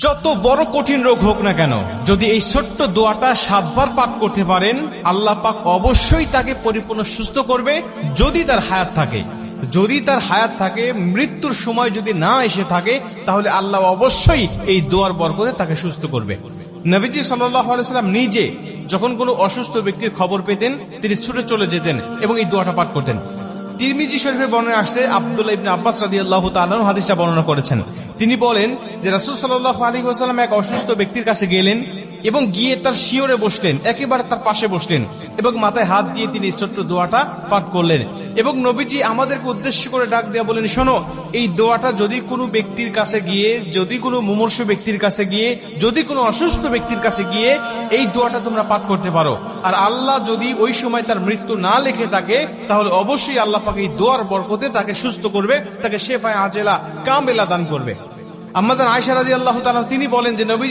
যত বড় কঠিন রোগ হোক না কেন, যদি এই ছোট্ট দোয়াটা 7 বার পাঠ করতে পারেন, আল্লাহ পাক অবশ্যই তাকে পরিপূর্ণ সুস্থ করবে। যদি তার হায়াত থাকে, মৃত্যুর সময় যদি না এসে থাকে, তাহলে আল্লাহ অবশ্যই এই দোয়ার বরকতে তাকে সুস্থ করবে। নবীজি সাল্লাল্লাহু আলাইহি ওয়াসাল্লাম নিজে যখন কোনো অসুস্থ ব্যক্তির খবর পেতেন, তিনি ছুটে চলে যেতেন এবং এই দোয়াটা পাঠ করতেন। তিরমিজি শরীফের বর্ণনা আসছে, আব্দুল্লাহ ইবনে আব্বাস রাদিয়াল্লাহু তাআলা আনহু হাদিসটা বর্ণনা করেছেন। তিনি বলেন যে রাসূল সাল্লাল্লাহু আলাইহি ওয়াসাল্লাম এক অসুস্থ ব্যক্তির কাছে গেলেন এবং গিয়ে তার শিয়রে বসলেন, একেবারে তার পাশে বসলেন এবং মাথায় হাত দিয়ে তিনি ছোট্ট দোয়াটা পাঠ করলেন। এবং নবীজি আমাদেরকে উদ্দেশ্য করে ডাক দেয়া বলেন, শোনো, এই দোয়াটা যদি কোনো ব্যক্তির কাছে গিয়ে, যদি কোনো মুমূর্ষু ব্যক্তির কাছে গিয়ে, যদি কোনো অসুস্থ ব্যক্তির কাছে গিয়ে এই দোয়াটা তোমরা পাঠ করতে পারো, আর আল্লাহ যদি ওই সময় তার মৃত্যু না লিখে থাকে, তাহলে অবশ্যই আল্লাহ পাক এই দোয়ার বরকতে তাকে সুস্থ করবে, তাকে শেফায়ে আজেলা কামেলা দান করবে। আম্মা জান আয়েশা রাদিয়াল্লাহু তাআলা তিনি বলেন যে নবীজি